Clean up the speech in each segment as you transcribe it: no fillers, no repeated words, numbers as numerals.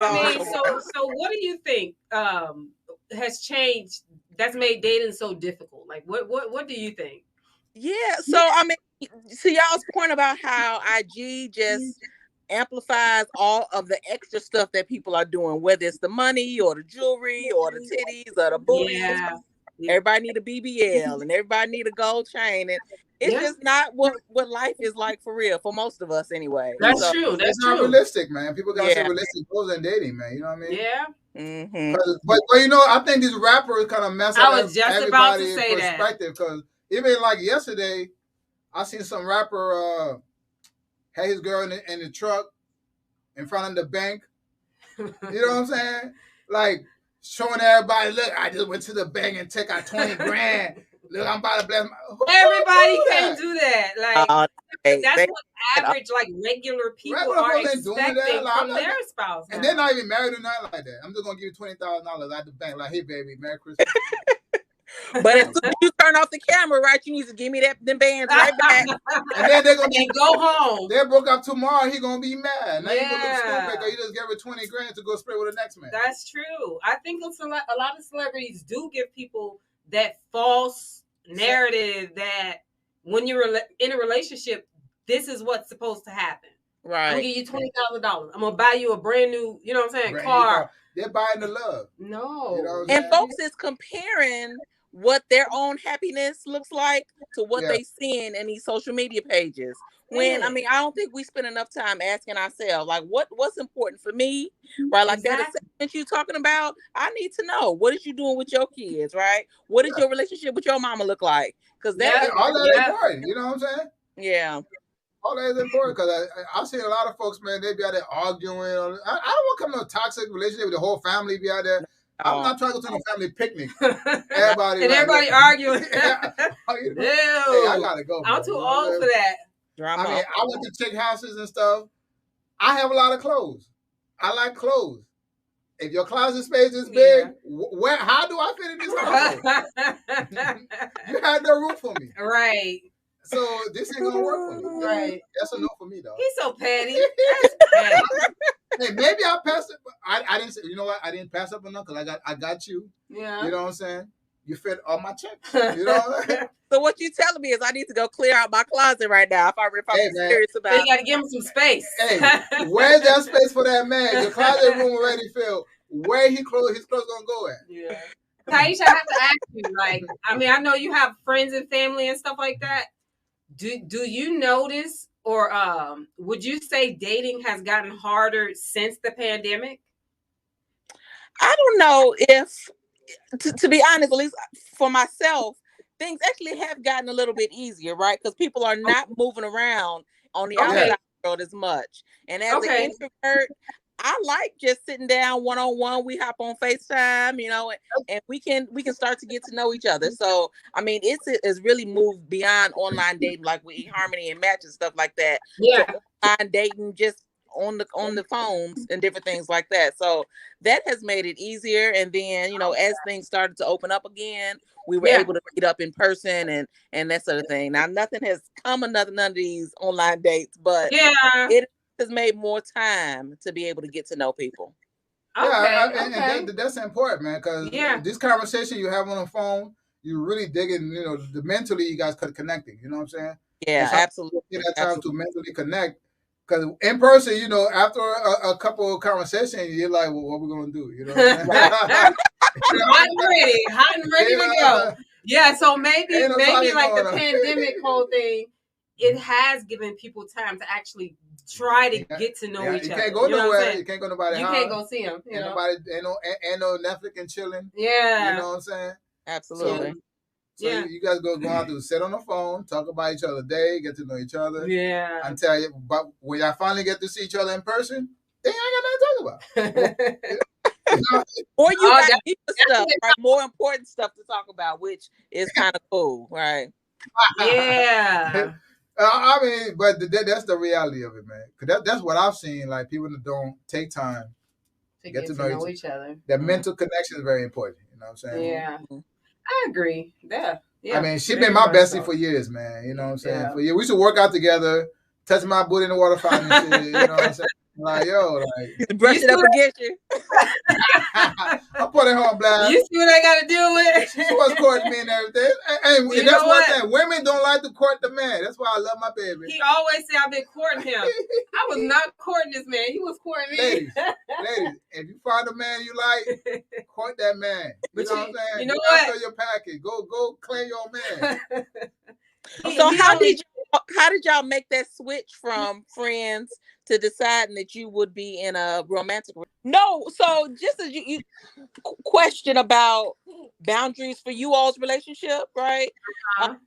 I mean, so what do you think has changed that's made dating so difficult? Like, what do you think? Yeah, so I mean, to y'all's point about how IG just amplifies all of the extra stuff that people are doing, whether it's the money or the jewelry or the titties or the booties. Yeah. Everybody need a BBL and everybody need a gold chain, and it's just not what life is like for real for most of us anyway. That's true. That's it's not true. realistic, man. People gotta say realistic goals in dating, man. You know what I mean? Yeah. Mm-hmm. But you know, I think these rappers kind of mess up everybody's perspective. Because even like yesterday, I seen some rapper had his girl in the truck in front of the bank. You know what I'm saying? Like showing everybody, look, I just went to the bank and took out 20 grand. Look, I'm about to bless everybody can't do that. Like that's what average, like regular people are expecting from their spouse. And they're not even married or nothing like that. I'm just gonna give you $20,000 at the bank. Like, hey baby, Merry Christmas. But as soon as you turn off the camera, right, you need to give me them bands right back. And then they're gonna go home. They broke up tomorrow. He gonna be mad. Now you go to the school break. You just gave her 20 grand to go spray with the next man. That's true. I think a lot of celebrities do give people that false narrative that when you're in a relationship, this is what's supposed to happen. Right. I'm gonna give you $20,000. I'm gonna buy you a brand new, you know what I'm saying, car. They're buying the love. No. You know and folks is comparing what their own happiness looks like to what they seeing in these social media pages. When I mean, I don't think we spend enough time asking ourselves, like, what's important for me, right? Like that assessment you talking about. I need to know, what is you doing with your kids, right? What is your relationship with your mama look like? Because that all that is important. You know what I'm saying? Yeah. All that is important because I've seen a lot of folks, man, they be out there arguing. I don't want to come to a toxic relationship with the whole family be out there. I'm not trying to go to no family picnic. Everybody arguing. Hey, I gotta go. I'm too old for that. I mean, I went to chick houses and stuff. I have a lot of clothes. I like clothes. If your closet space is big, how do I fit in this house? You had no room for me. Right. So this ain't gonna work for me. Right. That's a no for me, though. He's so petty. That's petty. Hey, maybe I passed it. I didn't say, you know what? I didn't pass up enough because I got you. Yeah. You know what I'm saying? You fit all my checks. You know what I'm saying? So what you telling me is I need to go clear out my closet right now if I'm serious about it. You got to give him some space. Hey, where's that space for that man? Your closet room already filled. Where his clothes gonna go at? Yeah. Taisha, I have to ask you, like, I mean, I know you have friends and family and stuff like that. Do you notice, or would you say dating has gotten harder since the pandemic? I don't know if, to be honest, at least for myself, things actually have gotten a little bit easier, right? Because people are not moving around on the outside world as much. And as an introvert, I like just sitting down one-on-one. We hop on FaceTime, you know, and we can start to get to know each other. So, I mean, it's really moved beyond online dating, like with eHarmony and Match and stuff like that. Yeah, online dating just on the phones and different things like that. So that has made it easier. And then, you know, as things started to open up again, we were able to meet up in person and that sort of thing. Now, nothing has come of none of these online dates, but it has made more time to be able to get to know people. And that's important, man, because this conversation you have on the phone, you really digging, you know, the mentally you guys could connecting, you know what I'm saying? Yeah, absolutely. Get that time to mentally connect. Because in person, you know, after a couple of conversations, you're like, well, what are we going to do? You know what I'm saying? Hot and ready to go. Yeah, so maybe like the pandemic whole thing, it has given people time to actually try to get to know each other. You can't go nowhere. You can't go nobody. You can't go see them. Ain't no Netflix and chilling. Yeah. You know what I'm saying? Absolutely. So you guys go out to sit on the phone, talk about each other day, get to know each other. Yeah. Until but when y'all finally get to see each other in person, they ain't got nothing to talk about. Or you got deeper stuff, right? More important stuff to talk about, which is kind of cool, right? Yeah. I mean, but that's the reality of it, man. Because that's what I've seen. Like, people that don't take time to get to know each other. That mental connection is very important. You know what I'm saying? Yeah. I agree. Yeah. I mean, she been my bestie for years, man. You know what I'm saying? For years. We used to work out together, touch my booty in the water fountain and shit. You know what I'm saying? Like, yo, like brush it up against you. I put it on blast. You see what I got to deal with? She was courting me and everything. And that's one thing. Women don't like to court the man. That's why I love my baby. He always say I've been courting him. I was not courting this man. He was courting me. Ladies, if you find a man you like, court that man. You know what I'm saying? You know what? After your package, go claim your man. So how did y'all make that switch from friends to deciding that you would be in a romantic? No, so just as you question about boundaries for you all's relationship, right?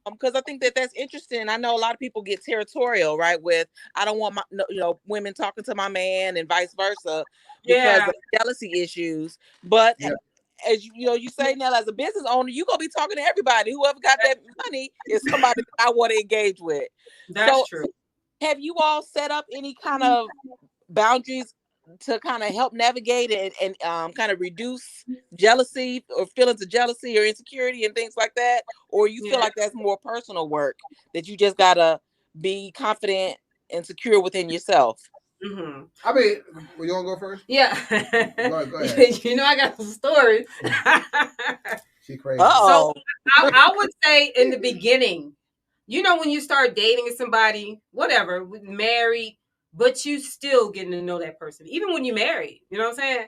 Because I think that's interesting. I know a lot of people get territorial, right? With I don't want my women talking to my man and vice versa because of jealousy issues, but. Yeah. As you say now, as a business owner, you gonna be talking to everybody. Whoever got that money is somebody that I want to engage with. That's true. Have you all set up any kind of boundaries to kind of help navigate and kind of reduce jealousy or feelings of jealousy or insecurity and things like that? Or you feel like that's more personal work that you just gotta be confident and secure within yourself? Mm-hmm. I mean, you want to go first? Yeah. Go ahead. You know, I got some stories. She crazy. So I would say in the beginning, when you start dating somebody, whatever, married, but you still getting to know that person, even when you're married. You know what I'm saying?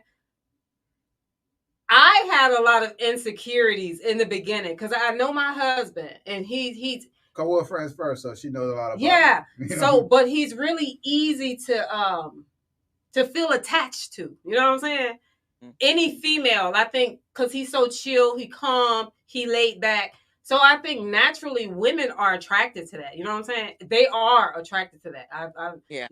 I had a lot of insecurities in the beginning because I know my husband, and he's. Cause we're friends first, so she knows a lot about me. So, but he's really easy to feel attached to. You know what I'm saying? Mm-hmm. Any female, I think, because he's so chill, he calm, he laid back. So I think naturally women are attracted to that. You know what I'm saying? They are attracted to that. They're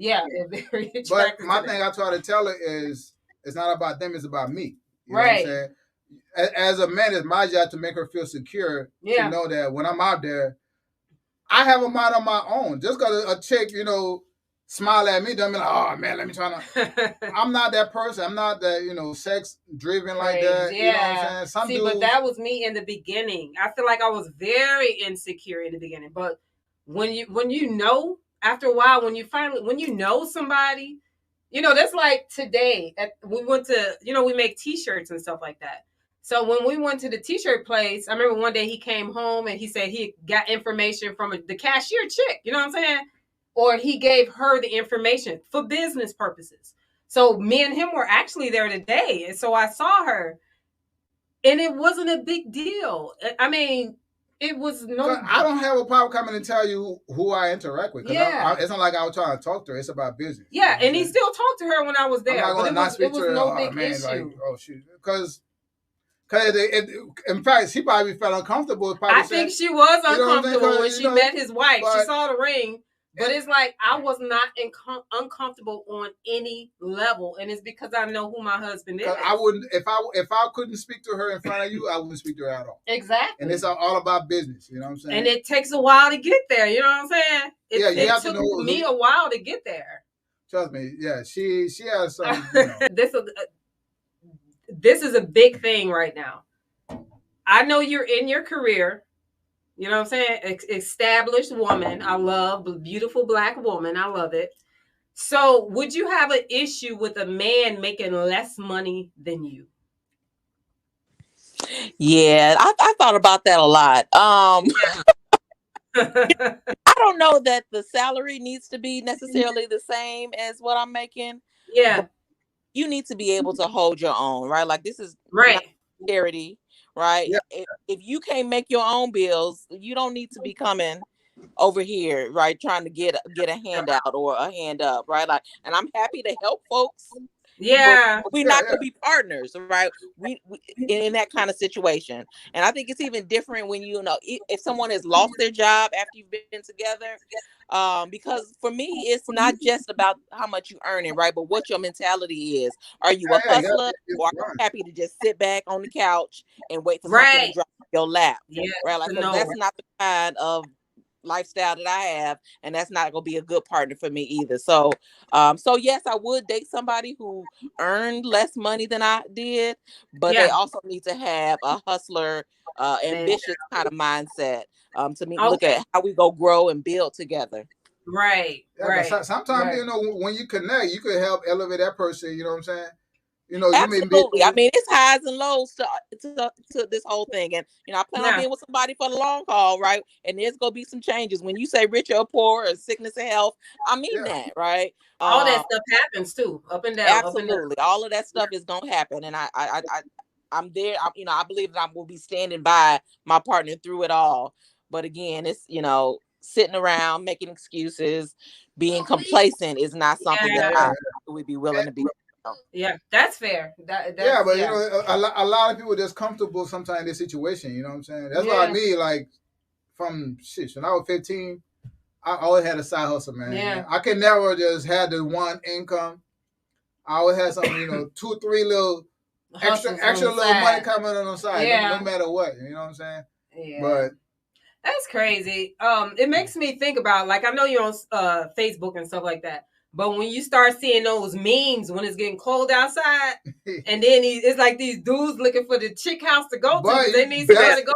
very attracted. But my thing I try to tell her is, it's not about them; it's about me. You know right. what I'm saying? As a man, it's my job to make her feel secure. To know that when I'm out there, I have a mind on my own. Just because a chick, smile at me, doesn't mean like, oh man, let me try to. I'm not that person. I'm not that, sex driven like that. Yeah. You know what I'm saying? But that was me in the beginning. I feel like I was very insecure in the beginning. But when you know, after a while, when you know somebody, that's like today. We went to, we make T-shirts and stuff like that. So when we went to the T-shirt place, I remember one day he came home and he said he got information from the cashier chick. You know what I'm saying? Or he gave her the information for business purposes. So me and him were actually there today. And so I saw her. And it wasn't a big deal. I mean, it was no... I don't have a problem coming and tell you who I interact with. Yeah. It's not like I was trying to talk to her. It's about business. Yeah, and he still talked to her when I was there. I'm not going to speak to her. No big issue. Like, oh, shoot. Because in fact, she probably felt uncomfortable. I think she was uncomfortable when she met his wife. She saw the ring. But it's like I was not uncomfortable on any level, and it's because I know who my husband is. I wouldn't if I couldn't speak to her in front of you, I wouldn't speak to her at all. Exactly. And it's all about business. You know what I'm saying? And it takes a while to get there. You know what I'm saying? You have took to know me a while to get there. Trust me. Yeah, she has some. This is a big thing right now. I know you're in your career. You know what I'm saying? Established woman. I love beautiful Black woman. I love it. So would you have an issue with a man making less money than you? Yeah, I thought about that a lot. I don't know that the salary needs to be necessarily the same as what I'm making. Yeah. You need to be able to hold your own, right? Like this is charity. Right. Yeah. If you can't make your own bills, you don't need to be coming over here, right? Trying to get a handout or a hand up, right? Like, and I'm happy to help folks. Yeah. We're not gonna be partners, right? We in that kind of situation. And I think it's even different when if someone has lost their job after you've been together. Because for me, it's not just about how much you earning, right? But what your mentality is. Are you a hustler or are you happy to just sit back on the couch and wait for something to drop in your lap? Yeah, right? Like, that's not the kind of lifestyle that I have, and that's not gonna be a good partner for me either. So yes, I would date somebody who earned less money than I did, but they also need to have a hustler, ambitious kind of mindset. To me, look at how we go grow and build together. Right. Yeah, right. Sometimes you know when you connect, you could help elevate that person. You know what I'm saying? You know, absolutely. I mean, it's highs and lows to this whole thing, and you know, I plan on being with somebody for the long haul, right? And there's gonna be some changes when you say rich or poor or sickness and health. I mean that, right? All that stuff happens too, up and down. Absolutely, up and down. all of that stuff is gonna happen, and I'm there. You know, I believe that I will be standing by my partner through it all. But again, it's sitting around making excuses, being complacent is not something that I would be willing to be. Yeah, that's fair. That's, but you know, a lot of people just comfortable sometimes in this situation. You know what I'm saying? That's what I mean. Like from when I was 15, I always had a side hustle, man. Yeah, I could never just have the one income. I always had some, 2, 3 little extra little money coming on the side, no matter what. You know what I'm saying? Yeah. But that's crazy. It makes me think about, like, I know you're on Facebook and stuff like that. But when you start seeing those memes when it's getting cold outside, and then it's like these dudes looking for the chick house to go to, they need somewhere to go.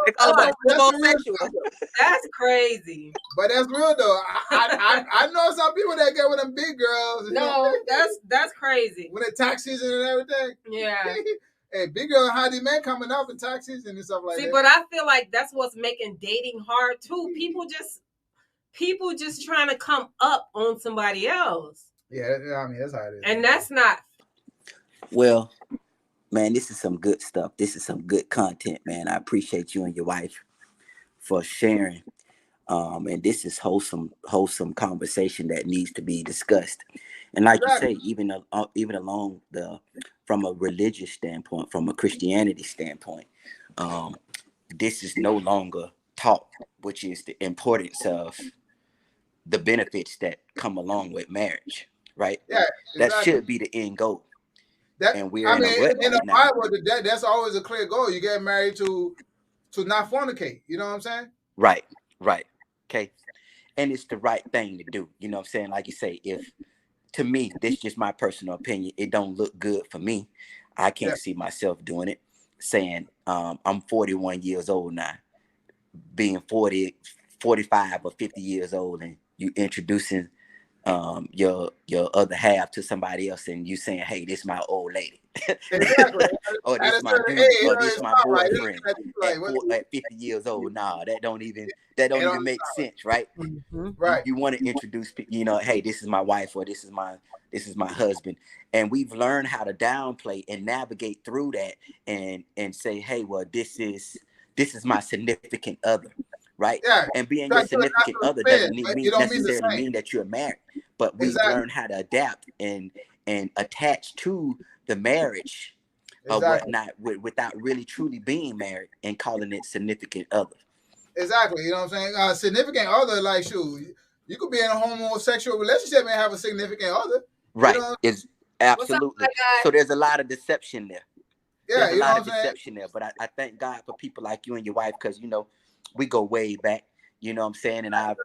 That's crazy. But that's real though. I know some people that get with them big girls. No, that's crazy. When it's tax season and everything. Yeah. Hey, big girl high demand coming up in tax season and stuff like that. See, but I feel like that's what's making dating hard too. People just trying to come up on somebody else. Yeah, I mean, that's how it is. And that's not. Well, man, this is some good stuff. This is some good content, man. I appreciate you and your wife for sharing. And this is wholesome conversation that needs to be discussed. And like you say, even along from a religious standpoint, from a Christianity standpoint, this is no longer taught, which is the importance of the benefits that come along with marriage, right? Yeah, exactly. That should be the end goal. And we're in the Bible, that's always a clear goal. You get married to not fornicate. You know what I'm saying? Right. Okay. And it's the right thing to do. You know what I'm saying? Like you say, to me, this is just my personal opinion. It don't look good for me. I can't see myself doing it. Saying I'm 41 years old now, being 40, 45 or 50 years old, and you introducing your other half to somebody else, and you saying, "Hey, this is my old lady," exactly. or this my dude, or this my boyfriend at 50 years old. Nah, that don't even make sense, right? Mm-hmm. Right. You want to introduce, hey, this is my wife, or this is my husband, and we've learned how to downplay and navigate through that, and say, hey, well, this is my significant other. Right. Yeah, and being your significant other doesn't necessarily mean that you're married, but we've learned how to adapt and attach to the marriage or whatnot without really truly being married and calling it significant other. Exactly. You know what I'm saying? Significant other, like, shoot, you could be in a homosexual relationship and have a significant other. Right. It's absolutely. So there's a lot of deception there. Yeah, there's a lot of deception there. But I thank God for people like you and your wife, because we go way back, you know what I'm saying? And I've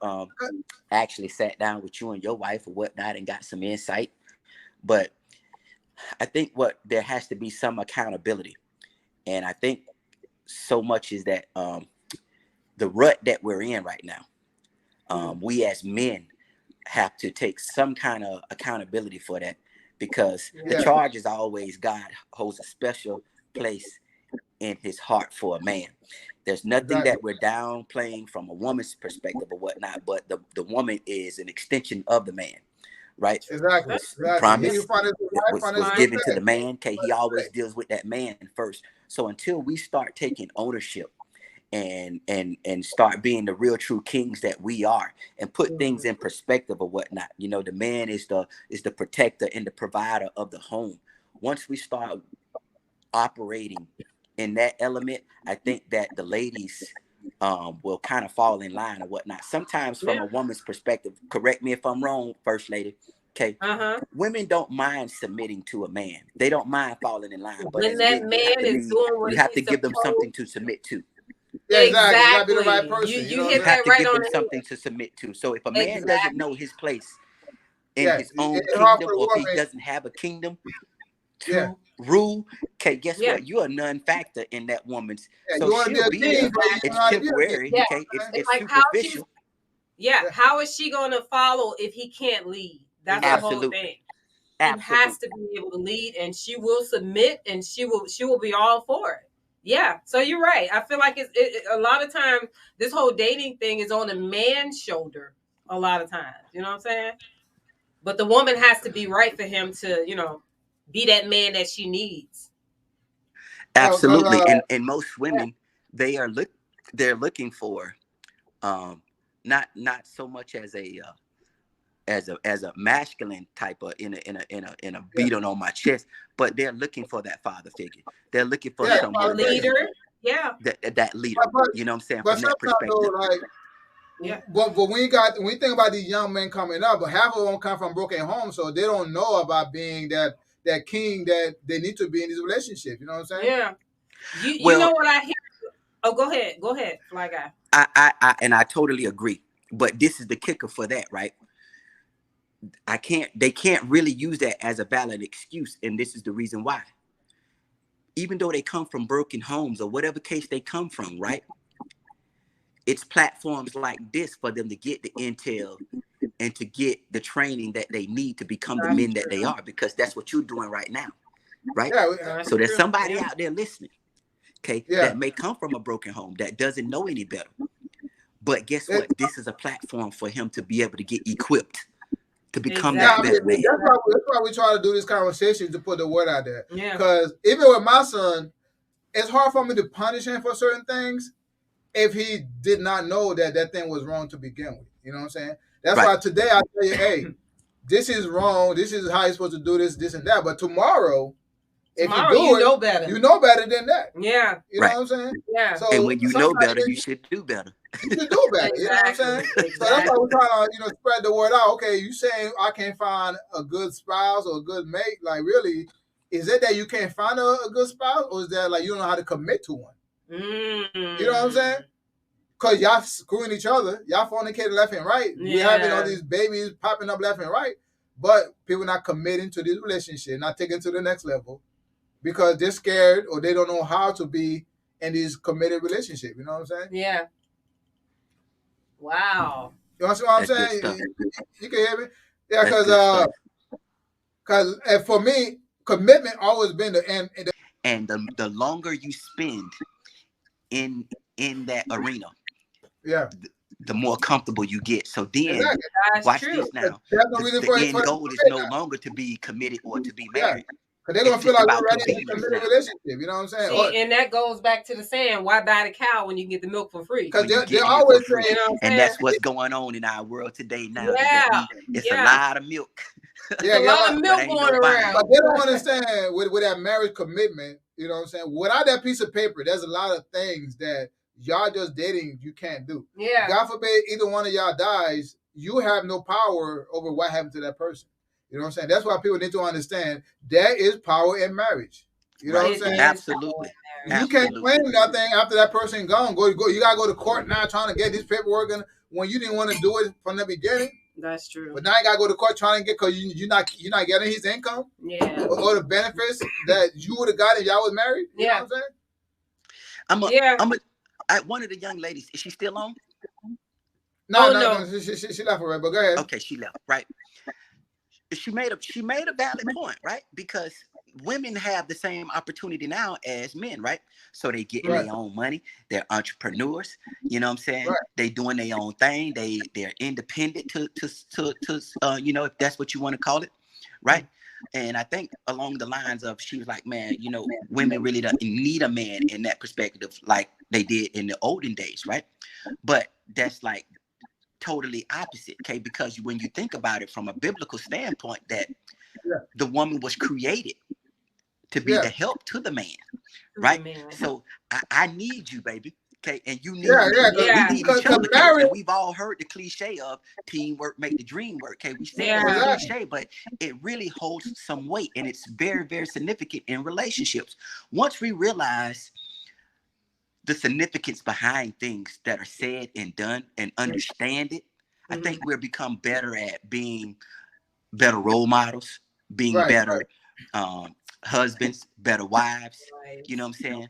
actually sat down with you and your wife or whatnot and got some insight. But I think there has to be some accountability. And I think so much is that the rut that we're in right now, we as men have to take some kind of accountability for that, because the charge is always God holds a special place in his heart for a man. There's nothing that we're downplaying from a woman's perspective or whatnot, but the woman is an extension of the man, right? Exactly. Promise was given to the man. Okay, he always deals with that man first. So until we start taking ownership and start being the real true kings that we are, and put things in perspective or whatnot, the man is the protector and the provider of the home. Once we start operating in that element, I think that the ladies will kind of fall in line or whatnot. Sometimes from a woman's perspective, correct me if I'm wrong, First Lady, okay, women don't mind submitting to a man. They don't mind falling in line. But when that man is doing what you have to give them something to submit to. Yeah, exactly. You gotta be the right person. You hit that right on the head. Something to submit to. So if a man doesn't know his place in his own kingdom, or if he doesn't have a kingdom to rule, okay, guess what? You're a non-factor in that woman's. So she'll be there. It's temporary. Okay, it's like superficial. Yeah, how is she going to follow if he can't lead? That's the whole thing. He has to be able to lead, and she will submit, and she will be all for it. Yeah, so you're right. I feel like it's a lot of times this whole dating thing is on a man's shoulder. A lot of times, you know what I'm saying? But the woman has to be right for him to, you know, be that man that she needs. Absolutely, and most women they're looking for, not so much as a masculine type of in a beating on my chest, but they're looking for that father figure. They're looking for someone leader. That leader. You know what I'm saying? From that perspective. But when you think about these young men coming up, but half of them come from broken homes, so they don't know about being that king that they need to be in this relationship. You know what I'm saying? Yeah. You know what I hear? Oh, go ahead, Fly Guy. I totally agree. But this is the kicker for that, right? They can't really use that as a valid excuse, and this is the reason why. Even though they come from broken homes or whatever case they come from, right? It's platforms like this for them to get the intel and to get the training that they need to become the men that they are, because that's what you're doing right now, right? So there's somebody out there listening, okay, that may come from a broken home that doesn't know any better. But guess what? This is a platform for him to be able to get equipped to become that better man. That's why we try to do this conversation, to put the word out there. Because even with my son, it's hard for me to punish him for certain things if he did not know that thing was wrong to begin with. You know what I'm saying? That's why today I tell you, hey, this is wrong. This is how you're supposed to do this and that. But tomorrow, if you know better. You know better than that. Yeah. You know what I'm saying? Yeah. So and when you know better, you should do better. You should do better. You know what I'm saying? Exactly. So that's why we're trying to, spread the word out. Okay, you saying I can't find a good spouse or a good mate? Like, really, is it that you can't find a good spouse, or is that like you don't know how to commit to one? You know what I'm saying? Because y'all screwing each other, y'all fornicating left and right. We're having all these babies popping up left and right, but people not committing to this relationship, not taking it to the next level, because they're scared or they don't know how to be in this committed relationship. You know what I'm saying? Yeah. Wow. You know what I'm saying? You can hear me? Yeah, because for me, commitment always been the end. And the longer you spend in that arena, the more comfortable you get. So then, watch this now. The end goal is no longer to be committed or to be married. Because they're going to feel like we're ready to commit a relationship. You know what I'm saying? See, and that goes back to the saying, why buy the cow when you can get the milk for free? Because they're always saying, and that's what's going on in our world today now. It's a lot of milk. A lot of milk going around. But they don't understand with that marriage commitment, you know what I'm saying? Without that piece of paper, there's a lot of things that y'all just dating you can't do. Yeah. God forbid either one of y'all dies, you have no power over what happened to that person. You know what I'm saying? That's why people need to understand there is power in marriage. You know what I'm saying? Absolutely. You can't claim nothing after that person gone. Go. You gotta go to court now trying to get this paperwork when you didn't want to do it from the beginning. That's true. But now you gotta go to court trying to get, because you're not getting his income. Yeah. Or the benefits that you would have got if y'all was married. You know what I'm saying? One of the young ladies, is she still on? No. She left already, but go ahead. Okay, she left, right. She made a valid point, right? Because women have the same opportunity now as men, right? So they get their own money. They're entrepreneurs. You know what I'm saying? Right. They doing their own thing. They're independent to if that's what you want to call it, right? And I think along the lines of, she was like, man, women really don't need a man in that perspective like they did in the olden days, right? But that's like totally opposite, okay? Because when you think about it from a biblical standpoint, that the woman was created to be the help to the man, right? So I need you, baby, okay? And you need me. We need each other. And we've all heard the cliche of teamwork make the dream work, okay? We say it's cliche, but it really holds some weight, and it's very, very significant in relationships. Once we realize the significance behind things that are said and done and understand it, I think we'll become better at being better role models, being better husbands, better wives, you know what I'm saying?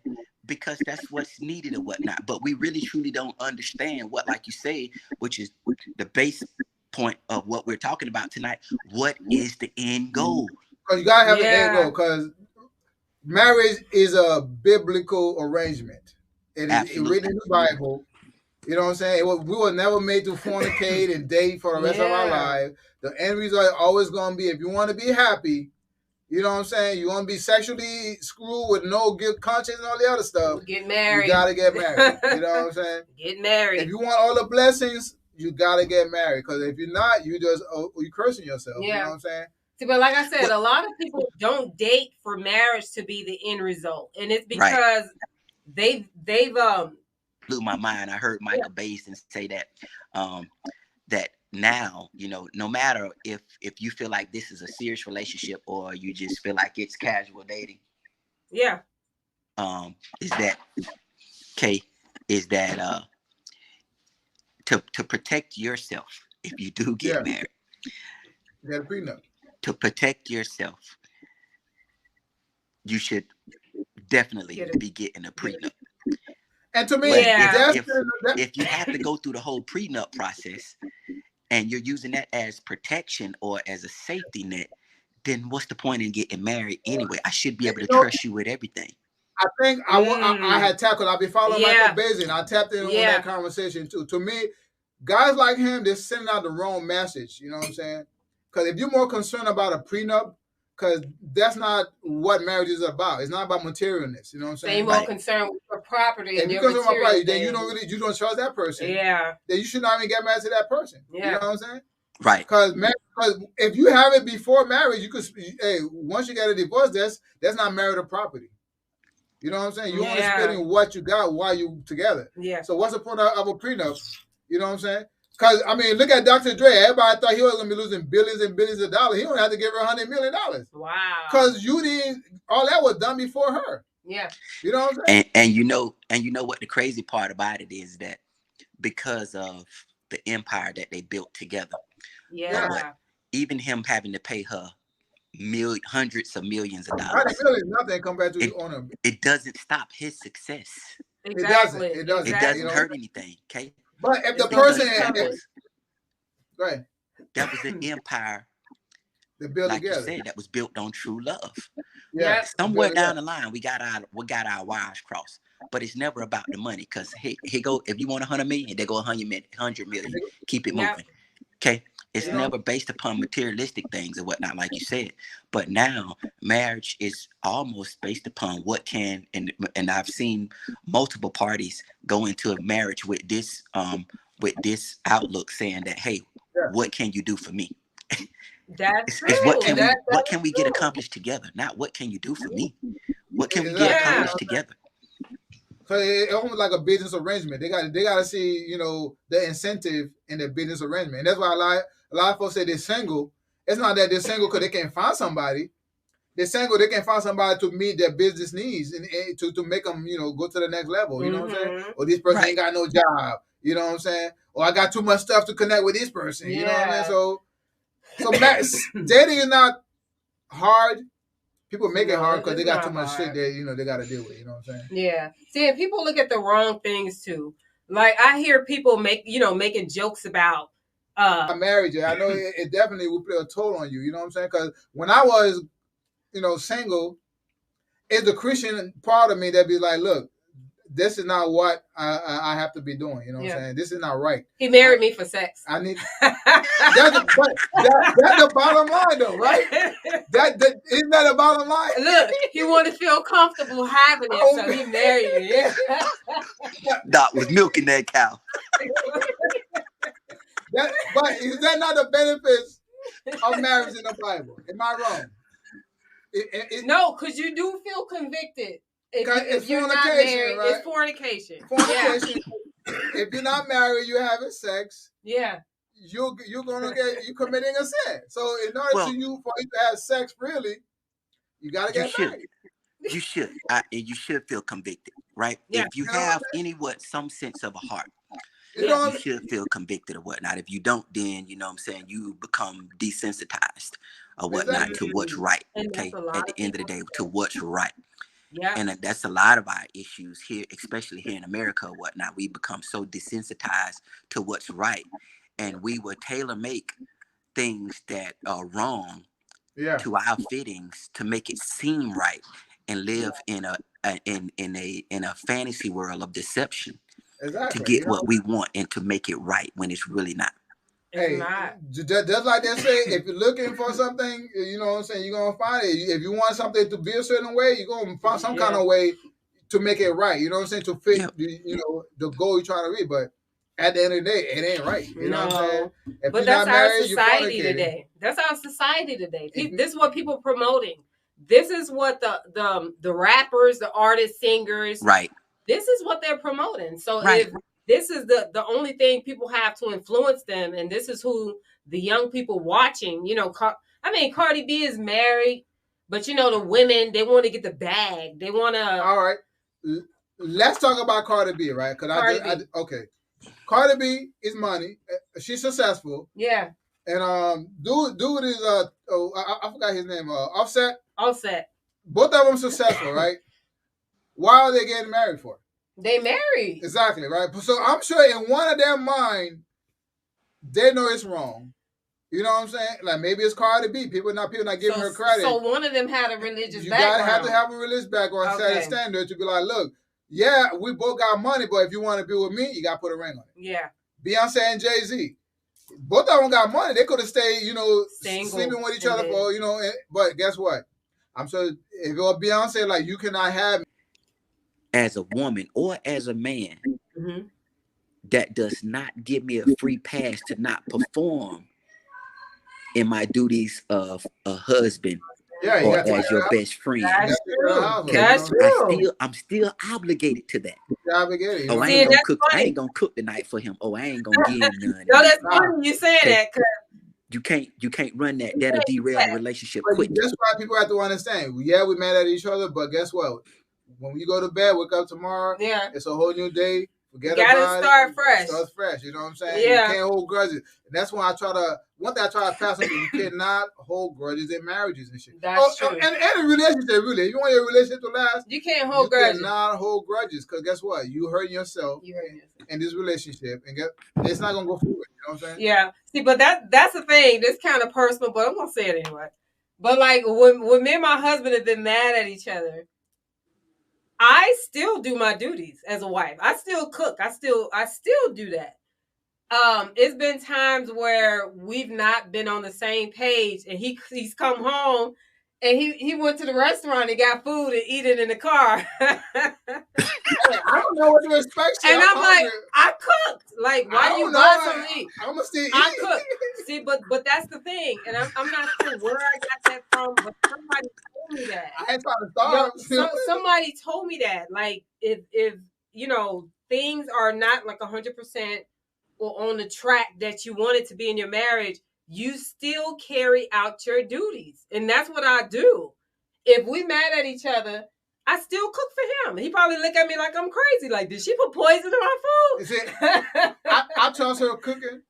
because that's what's needed or whatnot. But we really truly don't understand what, like you say, which is the base point of what we're talking about tonight. What is the end goal? Because you gotta have an end goal. Because marriage is a biblical arrangement. It is written in the Bible. You know what I'm saying? We were never made to fornicate and date for the rest of our lives. The end result is always going to be, if you want to be happy, you know what I'm saying? You want to be sexually screwed with no guilt conscience and all the other stuff. Get married. You got to get married. You know what I'm saying? Get married. If you want all the blessings, you got to get married. Because if you're not, you cursing yourself. You know what I'm saying? See, but like I said, a lot of people don't date for marriage to be the end result. And it's because they've blew my mind. I heard Michael Basin say that that now, you know, no matter if you feel like this is a serious relationship or you just feel like it's casual dating. Yeah. Is that to protect yourself if you do get married. You got a prenup. To protect yourself, you should definitely be getting a prenup. And to me, if you have to go through the whole prenup process and you're using that as protection or as a safety net, then what's the point in getting married anyway? I should be able to trust you with everything. I think I had tackled. I've been following Michael Basin. I tapped in on that conversation too. To me, guys like him, they're sending out the wrong message. You know what I'm saying? Because if you're more concerned about a prenup, because that's not what marriage is about. It's not about materialness. You know what I'm saying? They're more concerned with your property and your material. Property, then you don't trust that person. Yeah. Then you should not even get married to that person. Yeah. You know what I'm saying? Right. Because if you have it before marriage, you could. Hey, once you get a divorce, that's not marital property. You know what I'm saying? You only spending what you got while you together. Yeah. So what's the point of a prenup? You know what I'm saying? Because, I mean, look at Dr. Dre. Everybody thought he was going to be losing billions and billions of dollars. He only had to give her $100 million. Wow. Because all that was done before her. Yeah. You know what I'm saying? And you know what the crazy part about it is, that because of the empire that they built together. Yeah. Even him having to pay her hundreds of millions of dollars. $100 million, nothing compared to the owner. It doesn't stop his success. Exactly. It doesn't. It doesn't hurt anything. Okay. But if the person that was an empire, they built like together. You said, that was built on true love. Yeah. Somewhere down the line, we got our wires crossed. But it's never about the money, because he go, if you want 100 million, they go 100 million. Keep it moving. Okay. It's never based upon materialistic things or whatnot, like you said. But now marriage is almost based upon what can, and I've seen multiple parties go into a marriage with this outlook, saying that, hey, what can you do for me? That's it's what can we get accomplished together? Not what can you do for me? What can we get accomplished together? So it's almost like a business arrangement. They got to see, you know, the incentive in the business arrangement. And that's why a lot of folks say they're single. It's not that they're single because they can't find somebody. They're single, they can find somebody to meet their business needs and to make them, you know, go to the next level. You know what I'm saying? Or this person ain't got no job. You know what I'm saying? Or I got too much stuff to connect with this person. You know what I mean? So dating is not hard. People make it hard because they got too much shit that, they got to deal with. You know what I'm saying? Yeah. See, and people look at the wrong things too. Like I hear people making jokes about marriage. I know it definitely will play a toll on you. You know what I'm saying? Because when I was, single, it's the Christian part of me that be like, look, this is not what I have to be doing. You know what I'm saying? This is not right. He married me for sex. I need. That's the bottom line, though, right? Isn't that the bottom line? Look, he wanted to feel comfortable having it, so he married me. Doc was milking that cow. But is that not the benefits of marriage in the Bible? Am I wrong? No, because you do feel convicted. If you're not married, right? It's fornication. Fornication. If you're not married, you're having sex. Yeah. You're committing a sin. So in order for you to have sex, really, you gotta get married. You should. You should feel convicted, right? Yeah. If you have some sense of a heart, you should feel convicted or whatnot. If you don't, then you become desensitized or whatnot to what's right. Okay. At the end of the day, to what's right. Yeah. And that's a lot of our issues here, especially here in America or whatnot. We become so desensitized to what's right. And we will tailor make things that are wrong to our fittings to make it seem right, and live in a fantasy world of deception to get what we want and to make it right when it's really not. Hey, just like they say, if you're looking for something, you know what I'm saying, you're going to find it. If you want something to be a certain way, you're going to find some kind of way to make it right. You know what I'm saying? To fit, you know, the goal you're trying to reach. But at the end of the day, it ain't right. You know what I'm saying? If but that's our society today. That's our society today. This is what people are promoting. This is what the rappers, the artists, singers, right. This is what they're promoting. So if this is the only thing people have to influence them, and this is who the young people watching, you know, Cardi B is married, but you know, the women, they want to get the bag. They want to. All right. Let's talk about Cardi B, right? Because okay. Cardi B is money. She's successful. Yeah. And dude is I forgot his name. Offset. Offset. Both of them successful, right? Why are they getting married for? They married. Exactly, right? So I'm sure in one of their mind, they know it's wrong. You know what I'm saying? Like maybe it's Cardi B. People not giving her credit. So one of them had a religious background. You gotta have to have a religious background, set a standard to be like, look, yeah, we both got money, but if you want to be with me, you gotta put a ring on it. Yeah. Beyonce and Jay-Z. Both of them got money. They could have stayed, you know, sleeping with each other for, you know, but guess what? I'm sure if you're Beyonce, like, you cannot have me. As a woman or as a man, that does not give me a free pass to not perform in my duties of a husband or as your best friend. That's true. That's true. I'm still obligated to that. Obligated. Oh, I ain't gonna cook. I ain't gonna cook the night for him. Oh, I ain't gonna give him none. No, that's funny you saying that. You can't run that. That'll derail a relationship quick. That's why people have to understand. Yeah, we mad at each other, but guess what? When you go to bed, wake up tomorrow. Yeah, it's a whole new day. Forget about it. You gotta start fresh. Start fresh. You know what I'm saying? Yeah. You can't hold grudges. And that's why one thing I try to pass on, you cannot hold grudges in marriages and shit. That's true. And a relationship, really. If you want your relationship to last, you can't hold grudges. You cannot hold grudges. Because guess what? You hurt yourself in this relationship. And it's not going to go forward. You know what I'm saying? Yeah. See, but that's the thing. That's kind of personal, but I'm going to say it anyway. But like when me and my husband have been mad at each other, I still do my duties as a wife. I still cook. I still do that. It's been times where we've not been on the same page, and he's come home and he went to the restaurant and got food and eat it in the car. I don't know what to expect. And I'm like, I cooked. Like, why you buy something to eat? I'm gonna still eat. I cook. See, but that's the thing, and I'm not sure where I got that from, but somebody told me that. I ain't trying to start. Somebody told me that, like, if you know things are not like 100% or on the track that you want it to be in your marriage, you still carry out your duties, and that's what I do. If we mad at each other, I still cook for him. He probably look at me like I'm crazy. Like, did she put poison in my food? See, I trust her cooking,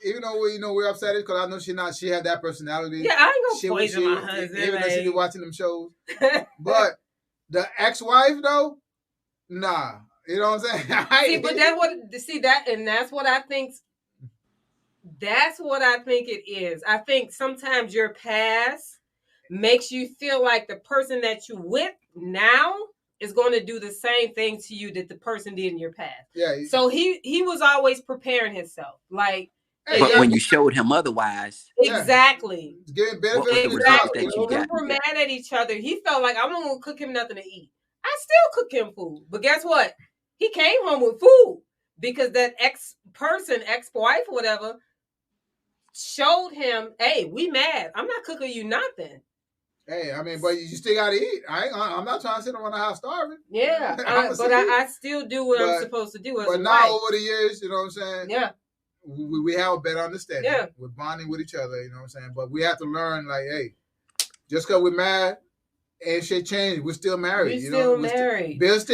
even though we're upset because I know she had that personality. Yeah, I ain't gonna poison my husband. Even though she be watching them shows. But the ex-wife though, nah. You know what I'm saying? That's what I think. That's what I think it is. I think sometimes your past makes you feel like the person that you with now is going to do the same thing to you that the person did in your past. Yeah. So he was always preparing himself. Like, but when you showed him otherwise, exactly. Getting benefits. Exactly. When we were mad at each other, he felt like I'm gonna cook him nothing to eat. I still cook him food, but guess what? He came home with food because that ex-wife or whatever, showed him, hey, we mad. I'm not cooking you nothing. Hey, I mean, but you still gotta eat. I'm not trying to sit around the house starving. Yeah, but I still do what I'm supposed to do. But now over the years, you know what I'm saying? Yeah. We have a better understanding. Yeah. We're bonding with each other, you know what I'm saying? But we have to learn, like, hey, just because we're mad, and shit changed, we're still married. We're still married. Bill's still